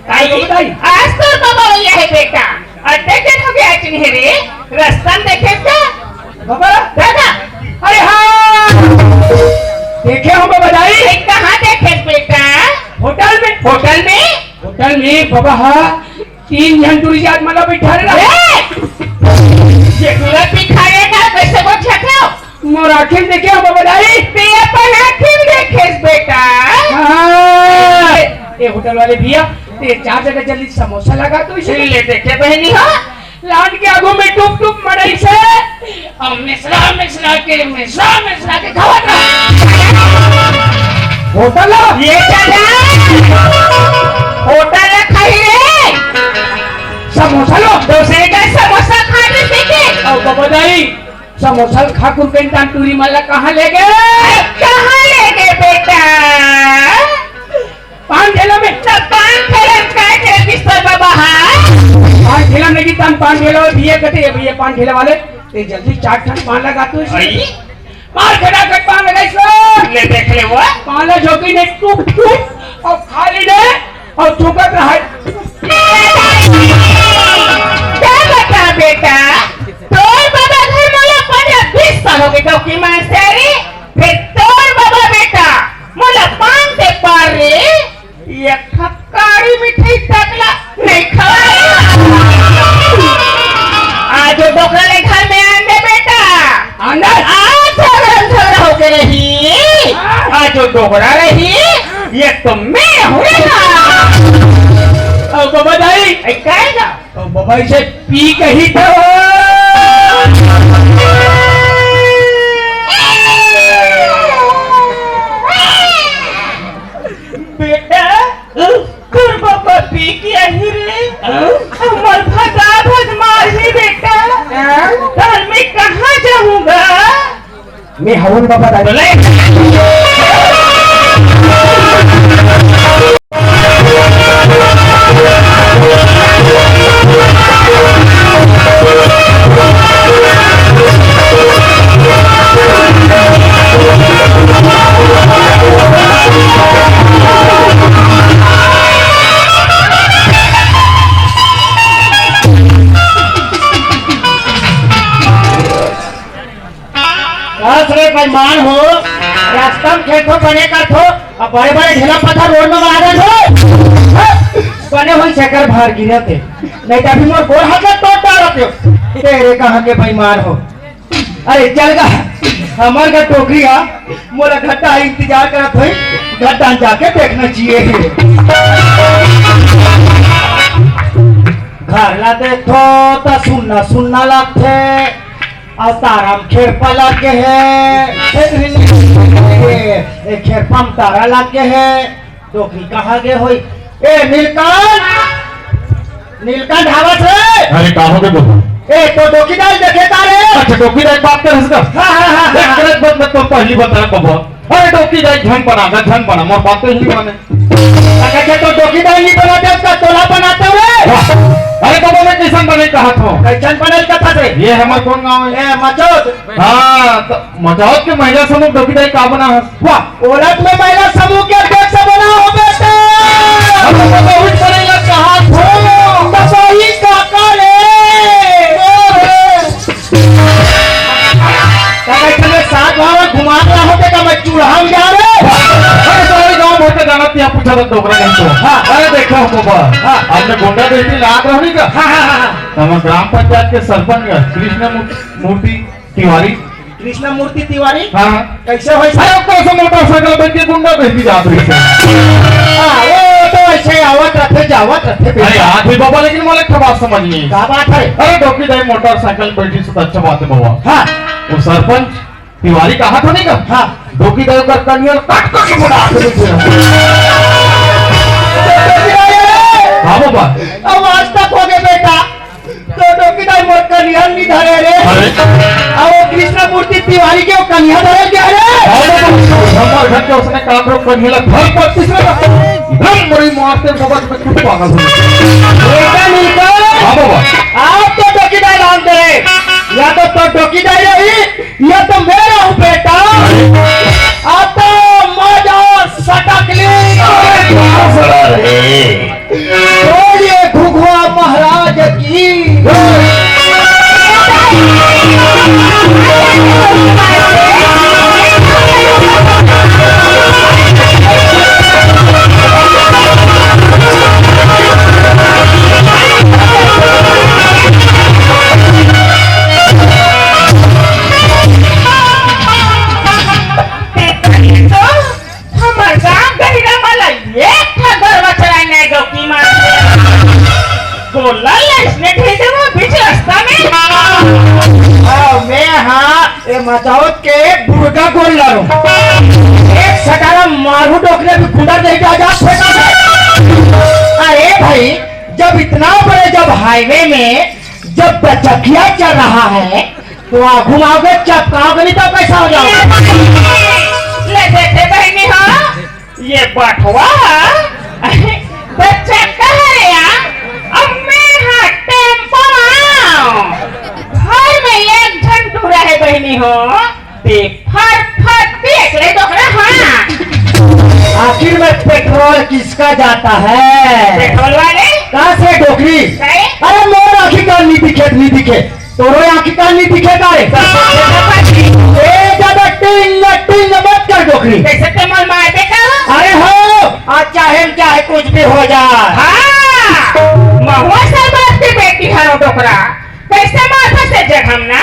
आज तो बाबा भैया है बेटा अड्डे के हो गया चिन्ह रे रास्ता देखे क्या बाबा दादा अरे हाँ देखे हो बाबा दाई कहाँ देखे बेटा होटल में बाबा हाँ 3 जन टूरिस्ट मला बैठा रहे ये पूरा पिखाएगा कैसे वो छक्का मोर आखिर देखे हो बाबा दाई ते अपन आखिर देखे बेटा हाँ ये होटल वाले भैया ते 4 जगह जल्दी समोसा लगा तो इसे ले देखे बहनी हो लान के आगू में टुक टुक मड़ाई से और मिश्रा के खावा होटल ये चला होटल खाई रे समोसा लो दूसरे का समोसा खाने देखे और बाबा दाई समोसा खा कुल के इंसान टूरी माला कहाँ ले गए बेटा पान ठेला में पान ठेला का बिस्तर बाबा पान ठेला में की तान पान ठेला वाले भैया पान ठेला वाले ते जल्दी 4 ठन पान लगा तो मार खड़ा कर पान लगाई सो ले देख ले वो पान झोंकी ने टुक टुक और खाली ने और ठोकर रहा क्या बता बेटा तोर बाबा घर मोला 20 साल हो गए तो की मास्टरी फिर तोर बाबा बेटा मोला 5 से पार रे ये खक्कारी मिठाई तकला नहीं खवाया आज डोकरा ले घर में आने बेटा अंदर आज घर हो के रही आज डोकरा रही ये तो मैं हुएगा और बाबा दाई कहेगा तो बाबा इसे पी कही था बेटा कर बाबा पी किया ही रे हमर भगा मारी बेटा कल मैं कहाँ जाऊंगा मैं हवन बाबा दाई मान हो रास्ता में खेतो बने का थो अब बड़े बड़े ढेला पत्थर रोड में मारे थो बने हुई शेखर बाहर गिरे थे नहीं तो अभी मोर गोर हाथ में तोड़ डालते तेरे कहाँ के बेईमान हो अरे चल गा हमार का टोकरी आ मोला घट्टा इंतजार करत होई घट्टा जाके देखना चाहिए घर ला देखो तो सुनना लगते और ताराम खेरपा लगे है खेरपा में तारा लगे है टोकरी कहाँ गे होई ए नीलकंठ ढाबा से अरे कहाँ के बोल ए तो डोकीदार देखे तारे अच्छा डोकीदार बात कर इसका हाँ गलत बात मत तो पहली बता बाबा अरे डोकीदार ढंग बना मोर बात तो ही माने अच्छा तो डोकीदार नहीं बनाते उसका तोला बनाते हुए अरे बाबा मैं किसान बने कहा था कैसन बनल कथा से ये हमार कौन गांव है मचौद हाँ तो मचौद के महिला समूह डोकीदार का बना है वाह औरत में महिला समूह के अध्यक्ष बना हो बेटा बहुत करेगा कहा हो बसोही काका रे क्या साथ भाव घुमा रहा होते का मैं चूल्हा में जा रहे अरे सारे गांव भर के जाना था पूछा था डोकरा नहीं तो हाँ अरे देखो बाबा हाँ आपने गुंडा बेटी लाग रही का हाँ हम ग्राम पंचायत के सरपंच कृष्ण मूर्ति तिवारी कृष्ण मूर्ति तिवारी हाँ कैसे हो अरे कैसे मोटरसाइकिल बेच के गुंडा बेटी जात रही है वो तो ऐसे आवत रखे जावत रखे अरे आज भी बाबा लेकिन मोले क्या बात समझ नहीं क्या बात है अरे डोकीदार मोटरसाइकिल बेटी से अच्छा बात है बाबा हाँ वो सरपंच तिवारी कहा था नहीं का हाँ डोकीदार का कन्या काट कर के मुड़ा के बेचे हाँ बाबा अब आज तक हो गए बेटा तो डोकीदार मोर कन्या नहीं धरे रे अब वो कृष्ण मूर्ति तिवारी के वो कन्या धरे क्या रे हमारे घर के उसने काम रोक कर हिला घर पर तीसरे हम बड़ी मारते बाबा में कुछ पागल हो बेटा नीलकंठ हाँ बाबा आप तो डोकीदार नाम दे या तो डोकीदार रही या तो मैं रहूं बेटा आप तो मौज और सटक ली अरे मचाओत के बुर्गा गोल लारो एक सटारा मारू डोकरे भी गुंडा नहीं जा जा फेंका दे। अरे भाई जब इतना बड़े जब हाईवे में जब बचकिया चल रहा है तो आप घुमाओगे चपकाओगे नहीं तो कैसा हो जाओगे? ले देते बहनी हो ये बटवा बच्चा कह रहा अब मैं हाँ टेम्पो घर में एक घंटू रहे बहनी हो देख फट देख ले डोकरा। हाँ आखिर में पेट्रोल किसका जाता है? पेट्रोल वाले कहाँ से डोकरी? नहीं? अरे मोर आखिर का नहीं दिखे तोरो आखिर का नहीं दिखेगा रे। ज्यादा टिंग टिंग मत कर डोकरी। कैसे ते मन मार देगा? अरे हो आज चाहे कुछ भी हो जाए। हाँ महुआ सरबाद की बेटी हरो डोकरा कैसे माथा से जगम ना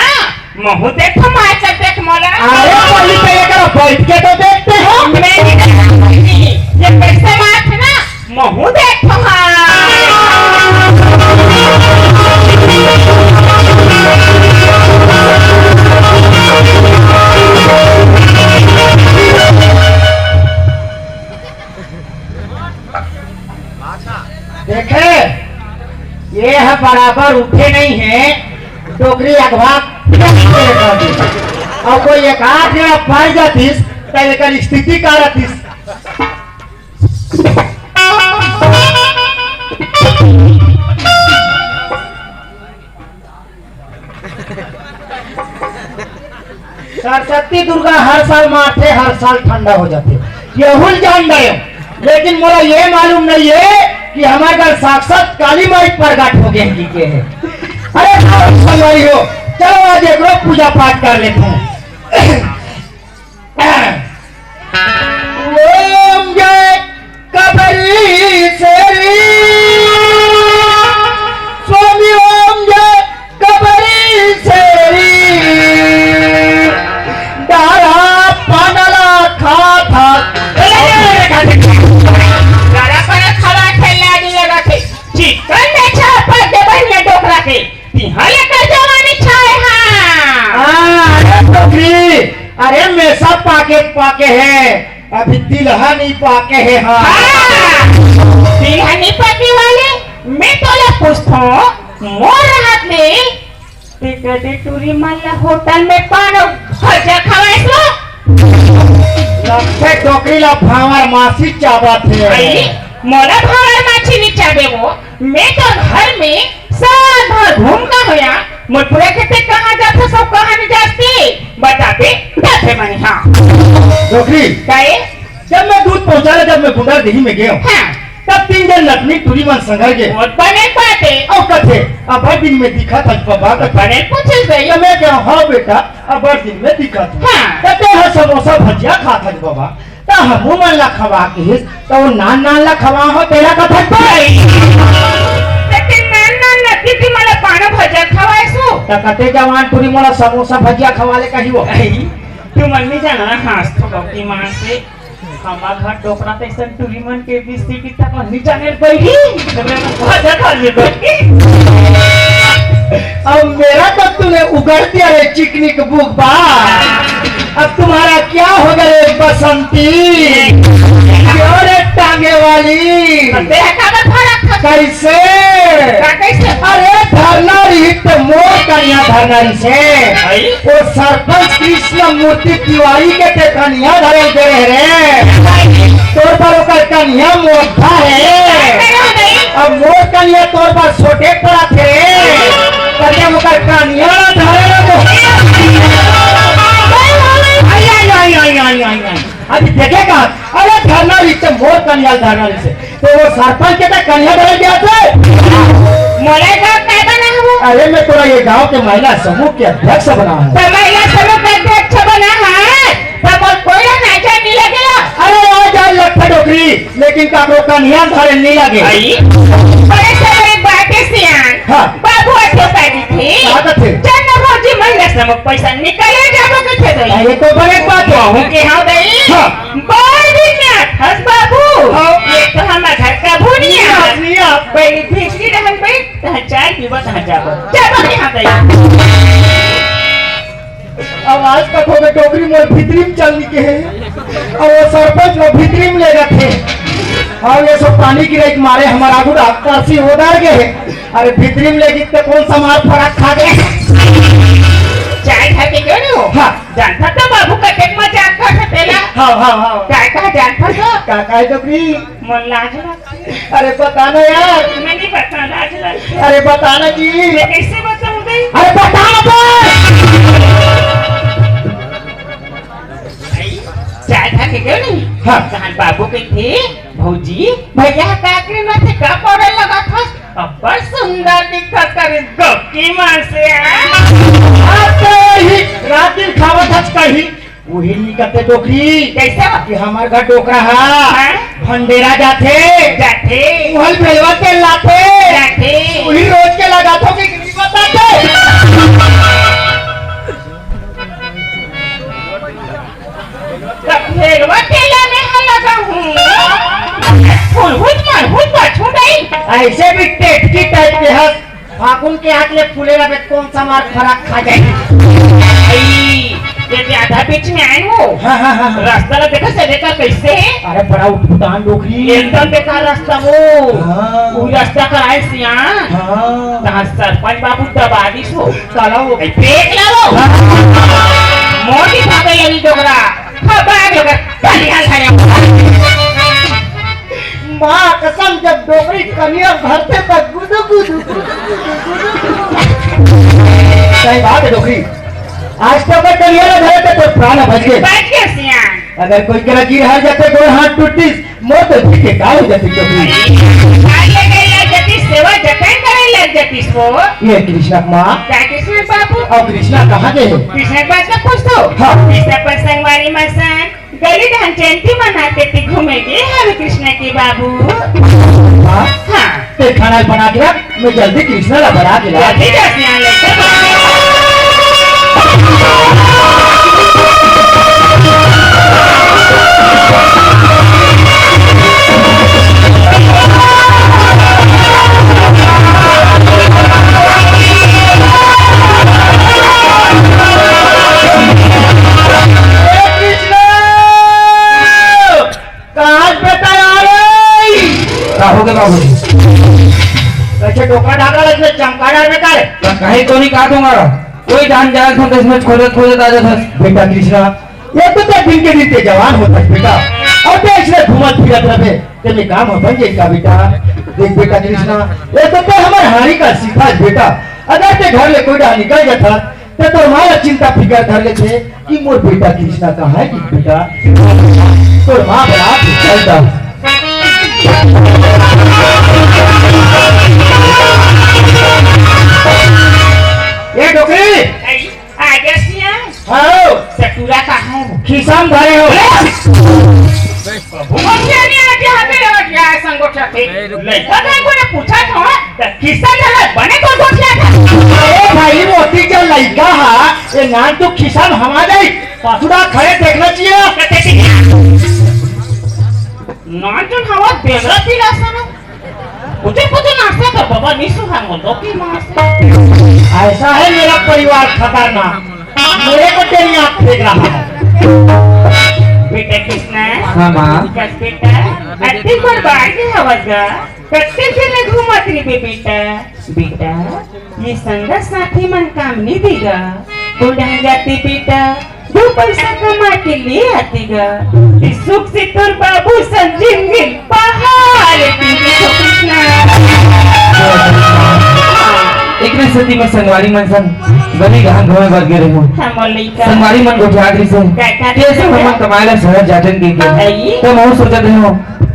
महू देखो मार कर देख मोला। अरे पहले तो ये करो बैठ के तो देखते हो। मैं नहीं ये कैसे मार ना महू देखो। देखे ये है बराबर उठे नहीं है डोकरी अगवा और कोई एक आठ जगह पाई जातीस तो स्थिति का रहतीस। सरस्वती दुर्गा हर साल मारते हर साल ठंडा हो जाते ये हुल जान रहे हो लेकिन मोला ये मालूम नहीं है कि हमारे घर साक्षात काली माई प्रकट हो गए जी के है। अरे हो चलो आज एक रोज पूजा पाठ कर लेते हैं। ओम जय कबरी शेरी स्वामी ओम जय कबरी शेरी डारा पानला खा था चिकन में छापा के बनिया डोकरा के तिहाले का जवानी छाए। हाँ डोकरी अरे मेसा पाके है अभी तिलहा नहीं पाके है। हाँ तिलहनी पाके वाले मैं तोला पूछता मोर रात ले टिकट टूरी माला होटल में पानो खर्चा खवाए तो लक्ष्य डोकरी ला भावर मासी चाबा थे मोला भावर माछी नहीं चाबे वो मैं तो घर में साल भर घूमता होया मुझे कहते कहाँ जाते सब कहाँ नहीं जाते बताते जाते मैंने। हाँ डोकरी काहे जब मैं दूध पहुंचाने जब मैं गुंडा देही में गया हाँ तब 3 जन लक्ष्मी टूरी मन संगर गए बहुत बने पाते और कथे अब हर दिन में दिखा था बाबा का बने पूछे गई तो मैं क्या हाँ बेटा अब हर दिन में दिखा था। हाँ। कहते हैं समोसा भजिया खा था बाबा तो हम मन ला खवा के तो नान ला खवा हो तेरा कथा किती मला पाना भजिया खवायसो तो कहते जवान टूरी मोला समोसा भजिया खवाले कही वो तू मन नहीं जाना हास तो गौती मां से हमारा घर डोकरा तैसन टूरी मन के बिस्ती की तक नहीं जाने पड़ी तो मैं भजिया खा ले बैठी। अब मेरा तो तूने उगड़ दिया रे चिकनी के बुक बा अब तुम्हारा क्या हो गया बसंती क्यों रे टांगे वाली कैसे अरे धरना रही तो मोर कन्या धरना रही से वो सरपंच कृष्ण मूर्ति तिवारी के ते कन्या धरे दे रे तोर पर ओकर कन्या मोटा है अब मोर कन्या तोर पर छोटे पड़ा थे कन्या ओकर कन्या धरे अभी देखेगा अरे धरना रही तो मोर कन्या धरना रही से तो वो सरपंच के कन्या धरे गया थे मोरे गाँव क्या बना हूँ अरे मैं थोड़ा ये गांव के महिला समूह के अध्यक्ष बना हूँ तो महिला समूह का अध्यक्ष बना है तब कोई नाचा नहीं लगेगा। अरे आ जाए लट्ठा डोकरी लेकिन काको कन्या धरे नहीं लगे बड़े से बड़े बाटे सियान हाँ। बाबू अच्छे पैदी थी कहाँ थे जन्म भोजी महिला समूह पैसा निकले जाबो के थे दई ये तो बड़े बात बहू के हाँ दई हाँ। बड़ दिन हस बाबू ये तो हमारा घर का भूनिया पहली भीखरी रहन पे तह चाय पीबत ह जाबो के हाँ दई आवाज का थोड़े टोकरी मोर भीतरी में चल के है और वो सरपंच लोग भीतरी में ले जाते और ये सब पानी गिरे के मारे हमारा आगू कर्सी उधर गए। अरे भीतरी में ले गए कौन सा मार फराक खा गए। चाय खा के क्यों नहीं हो? हाँ जानता था बाबू का टेक में जान कर सकेला। हाँ काय का जानता था? काका है टोकरी। मन लाज लगती। अरे बताना यार। मैं नहीं बता लाज लगती। अरे बताना जी। मैं कैसे बताऊं बे? अरे बताना तो। चाय खा के क्यों नहीं? हाँ कहां बाबू के थे भौजी भैया काकरी में थे का पड़े लगा था अब्बर सुंदर दिखत करे गप्पी मार से ही रात दिन खावत हच कही वही निकलते टोकरी कैसे कि हमार घर टोकरा है भंडेरा जाते जाते उहल भेलवा के लाते जाते वही रोज के लगा तो कि नहीं बताते। भेड़वा केला में है लगा हूँ फुल छू गई ऐसे भी टेटकी टाइप के हस फाकुन के हाथ ले फूले रहे कौन सा मार फराक खा जाए। ये आधा बीच में आए हो हाँ। रास्ता ला देखा से देखा कैसे अरे बड़ा उठतान डोकरी एकदम बेकार रास्ता वो हाँ। वो रास्ता का है सियान हाँ कहाँ सरपंच बाबू दबादिश हो काला वो देख लो मोटी भागे लगी डोगरा खबर लगा कलिया खाया माँ कसम जब डोकरी कनिया भरते तक गुदु गुदु सही बात है डोकरी। आज तो अगर कनिया ना धरे तो प्राण बच गए। बैठ के सियान अगर कोई करा गिर हार जाते कोई हाथ टूटी मौत दिखे का हो जाती डोकरी। आगे गई लग जाती सेवा जतन करे लग जाती सो ये कृष्णा माँ क्या कृष्ण बाबू और कृष्णा कहाँ गए हैं? कृष्ण बात का पूछ दो हाँ। कृष्ण पर संगवारी मसान गली धान जयंती मनाते थे घूमेंगे हरे कृष्ण के बाबू। हाँ हाँ ते खाना बना के रख मैं जल्दी कृष्णा ला बना के ला। जल्दी जा सियान लेकर कैसे टोकरा ढाका इसमें चमका डाल में काले कहीं तो नहीं काट दूंगा कोई जान जाए तो इसमें खोदत आ जाता। बेटा कृष्णा ये तो दिन के दिन ते जवान होता है बेटा और ते इसने घूमत फिरत रहे ते में काम अपन जे का बेटा देख बेटा कृष्णा ये तो ते हमारे हारी का सीखा बेटा अगर ते घर ले कोई डा निकल जाता ते तो हमारा चिंता फिकर धर ले थे कि मोर बेटा कृष्णा कहाँ है कि बेटा तो माँ बड़ा चलता ये डोकरी आगे सियान हाँ सटूरा कहाँ है खिसाम धरे हो भूमंजनी आगे हमें लगा क्या संगोठा थे लड़का का कोई ने पूछा था किस्सा चला बने को गोठिया था। अरे भाई मोती जो लड़का है ये नाम तो खिसाम हमारा ही पासुड़ा खड़े देखना चाहिए ना जो हवा बेगरा पीला सना कुछ नाश्ता कर बाबा निसु हम दो की मां से ऐसा है मेरा परिवार खतरनाक मेरे को तेरी आँख फेंक रहा है। बेटा कृष्णा हाँ माँ कस बेटा अति पर बाहर की हवसगा कत्ते चले घूमत री बेटा बेटा ये संगा साथी मन काम नहीं देगा बुढ़ा जाती बेटा दो पैसा कमा के ले आतीगा इस सुख से तोर बाबू संजीव गिल पहाड़ कृष्णा एक ने सती में संगवारी मन सन गली गहन घुमे बद गिरे हूँ हम लइका संगवारी मन को जागरी से कैसे हम कमाएला शहर जातन के तो मैं सोचत हूँ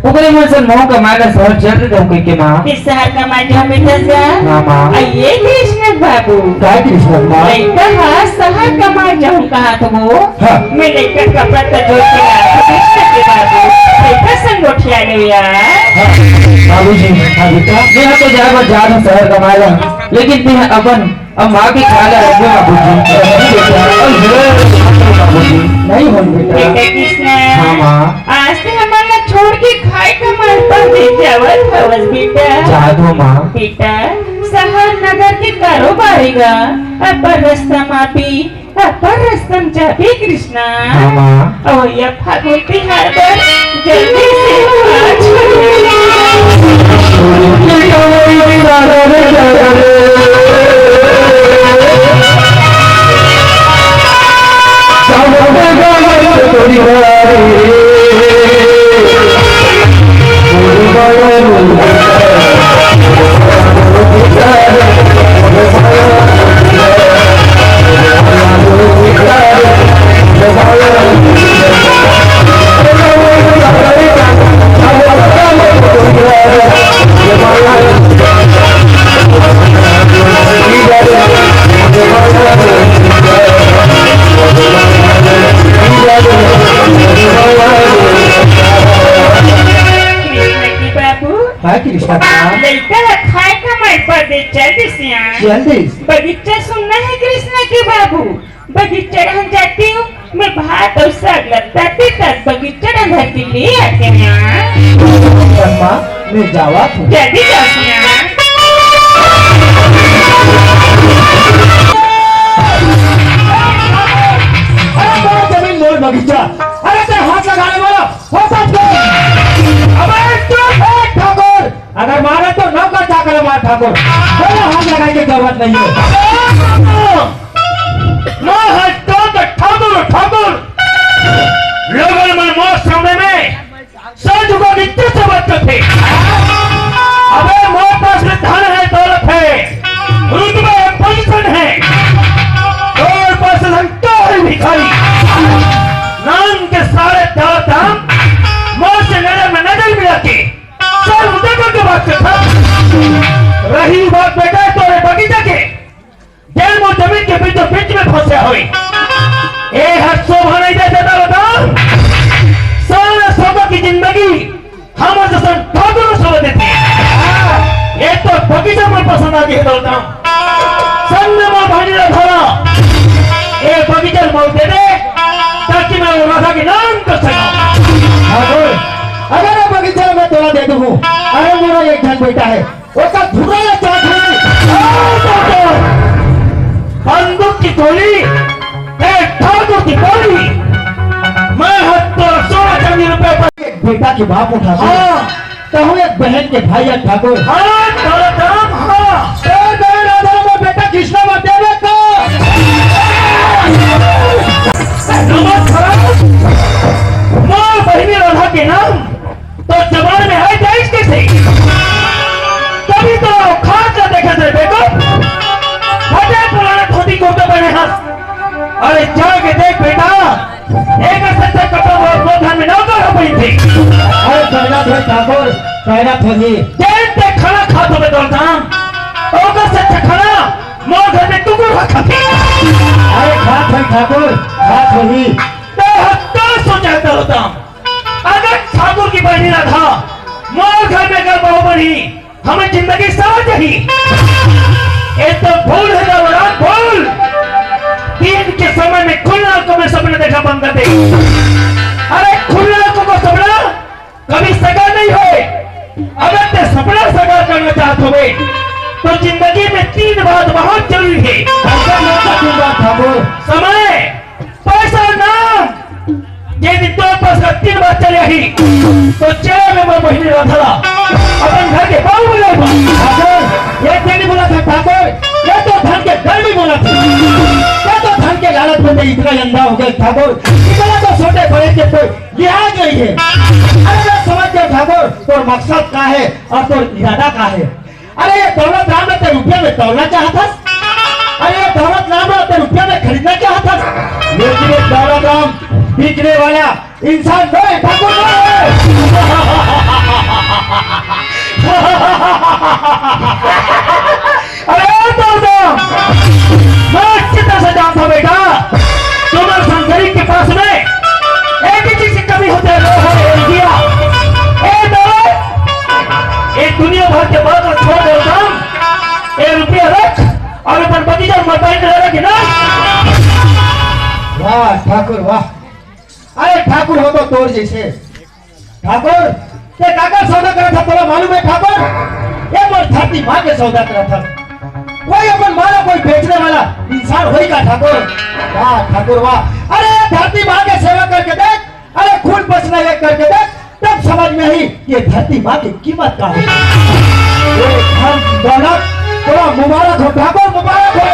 ओकरे मन सन मोह कमाएला शहर चल दे कोई के माँ इस शहर का माध्यम में दसगा हाँ माँ ये कृष्ण बाबू क्या कृष्णा माँ लइका हा शहर का माध्यम कहा तो वो हाँ। मैं लइका कपड़ा तो जोड़ के लाया कृष्ण के बाबू लइका संगोठिया ले यार बाबूजी हाँ बेटा मैं तो जाए जा रहा शहर कमाएला लेकिन ते अपन अब माँ की ख्याल रखो बाबूजी नहीं हो बेटा बेटा कृष्ण हाँ माँ आज से हमारा छोड़ के खाए का मन पर दे जावल भवस बेटा जा दो माँ बेटा शहर नगर के कारोबारी गा अब रास्ता मापी पर रस्तम चाबी कृष्णा हाँ माँ। और ये फागुती हार्बर जल्दी से जल्दी बगीचा सुनना है कृष्णा के बाबू। बगीचा रह जाती हूँ मैं, भात और साग लगताते तक बगीचा रंधा के लिए आते हैं। माँ मैं जावा हूँ। जल्दी जाते हैं। जमीन मोड़ बगीचा। अरे तेरे हाथ लगाने वाला हो सकता है। अबे चुप है ठाकुर, अगर मारे तो नौकर चाकर मार ठाकुर, कोई हाथ लगाने की जरूरत नहीं है। मैं हटता तो ठाकुर ठाकुर लोगों में मौत सामने में सच को नित्य से बचते थे। अबे मोर पास में धन है, दौलत है, रुतबा है, पोजीशन है, और पास संतोष भिखारी नाम के सारे दाम मोर से नजर में नजर मिला के सब उधर करके बात करता। रही बात बेटा तोरे बगीचा के जेल में जमीन के बीच में फंसे हुए ए हर शोभा नहीं दे देता बताओ। सारा शोभा की जिंदगी हम जैसे ठाकुर को शोभा देते हैं। ये तो बगीचा में पसंद आ गई बोलता हूँ। संग में भाई ने धरा ये बगीचा में दे दे ताकि मैं वो राधा के नाम कर सकूं। अगर मैं बगीचा में तोड़ा दे दूँ, अरे मेरा एक धन बेटा है, उसका धुरा चाट बंदूक की गोली ठाकुर की गोली मैं हत्या 16 चांदी रुपए पर एक बेटा के बाप उठा। हाँ तो हूँ एक बहन के भाई है ठाकुर। हाँ दाम हाँ बेटा कृष्णा मत देवे तो माँ बहनी राधा के नाम तो जबान में है जाइज कैसे? तभी तो खास का देखा थे देखो फटे पुराने धोती कुर्ते बने हंस। अरे जाके देख बेटा एक सच्चा कपड़ा और दो धन में नौकर हो गई थी। अरे कहना थे ठाकुर, कहना थे जेल पे खाना खा तो मैं दाम ओकर सच्चा खाना मोर घर में टुकुर रखा थी। अरे खात है ठाकुर, खात होगी। सोचा होता अगर ठाकुर की बहनी ना था मोर घर में अगर बहू बनी हमें जिंदगी समझ रही। ये तो भूल है ना भूल। दिन के समय में खुले आंखों में सपने देखा बंद कर दे। अरे खुले आंखों को सपना कभी साकार नहीं हुए। अगर ते सपना साकार करना चाहते हुए तो जिंदगी में 3 बात बहुत जरूरी है। ठाकुर समय, पैसा, नाम। यदि दो पास 3 बात चले ही तो चेहरे में मैं बहनी राधा अपन घर के बाबू बोले ठाकुर ये नहीं बोला था ठाकुर, ये तो धन के घर में बोला था। ये तो धन के लालच में इतना अंधा हो गया ठाकुर, इतना तो छोटे बड़े के कोई लिहाज नहीं है। अरे मैं समझ गया ठाकुर तो मकसद का है और तो इरादा का है। अरे ये दौलत राम ने तो रुपये में तोड़ना चाहता। अरे ये दौलत राम ने तो रुपये में खरीदना चाहता। लेकिन ये दौलत राम बिकने वाला इंसान तो है ठाकुर है। अरे तो मैं अच्छी तरह से जानता बेटा तुम्हारे संगरी के पास में एक ही चीज की कमी होती है एक दुनिया भर के बाद छोड़ देता ये रुपया रख और अपन बगीचा मोबाइल में रख ना। वाह ठाकुर वाह। अरे ठाकुर हो तो तोड़ जैसे ठाकुर ये काका सौदा करा था तोला मालूम है ठाकुर? ये मोर धरती माँ के सौदा करा था। कोई अपन माला कोई बेचने वाला इंसान होई का ठाकुर? वाह ठाकुर वाह। अरे धरती माँ के सेवा करके देख, अरे खून पसीना एक करके देख, तब समझ में आई ये धरती माँ की कीमत का है। ये धन दौलत थोड़ा मुबारक हो ठाकुर, मुबारक हो।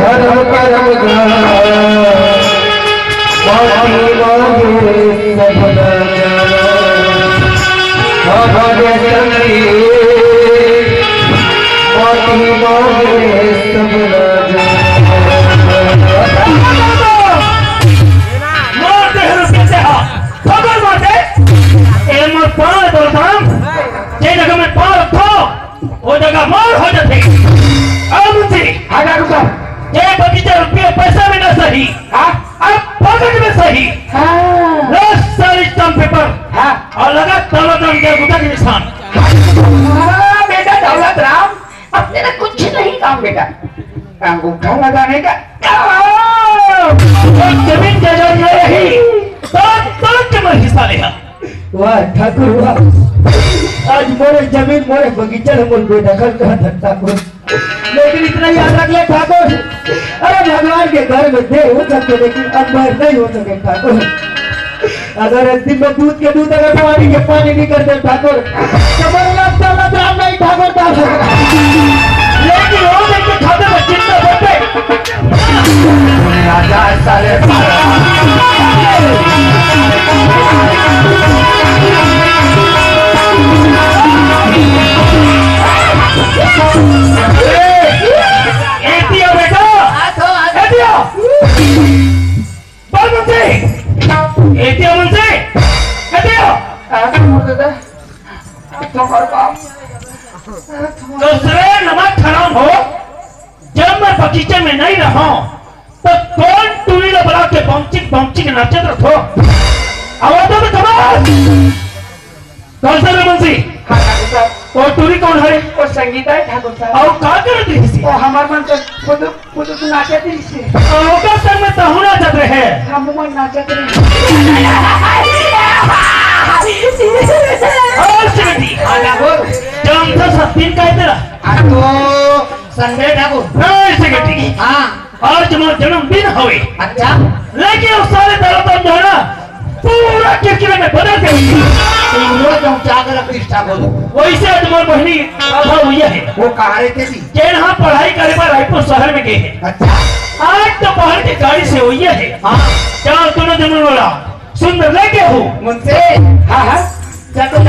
धर्म करम वो जगह मार हो जाते। अब ये बगीचा रुपये पैसा में ना सही, अब पॉकेट में सही। सारी स्टाम्प पेपर और लगा दौलत राम के गुटा के निशान। बेटा दौलत राम अपने ना कुछ नहीं काम बेटा, अंगूठा लगाने का जमीन जायदाद में रही तो हिस्सा लेगा। वाह ठाकुर वाह, आज मोरे जमीन मोरे बगीचा मोर बेदखल का ठाकुर। लेकिन इतना याद रख ले ठाकुर, अरे भगवान के घर में देर हो सकते लेकिन अंदर नहीं हो सके ठाकुर। अगर अंतिम में दूध के दूध अगर पानी के पानी नहीं करते ठाकुर तो दौलत राम नहीं ठाकुर। लेकिन वो देखते खाते में जितना बोलते राजा सारे जब मैं बगीचे में नहीं रहा तो कौन टूरी बना के बमचिक नाचत रखो आवाजों में कमाल। कौन सा मुंशी? और टूरी कौन है? वो संगीता है ठाकुर साहब। और का कर दी सी? वो हमार मन से खुद नाचे थी से। ओका सर में तहु नाचत रहे। हम मन नाचत रहे। और श्रीमती ठाकुर जम तो सत्तीन का तेरा तो संडे ठाकुर। नहीं श्रीमती हाँ आज मोर जन्मदिन होवे। अच्छा लेकिन उस सारे दौलत जो है ना पूरा किरकिरे में बदल गई। वैसे आज मोर बहनी आधा हुई है। वो कहाँ रहते थी? यहाँ पढ़ाई करे पर रायपुर शहर में गए हैं। अच्छा आज तो बाहर की गाड़ी से हुई है। हाँ चार दोनों जमीन वाला सुंदर लेके हूँ मुझसे। हाँ हाँ जाकर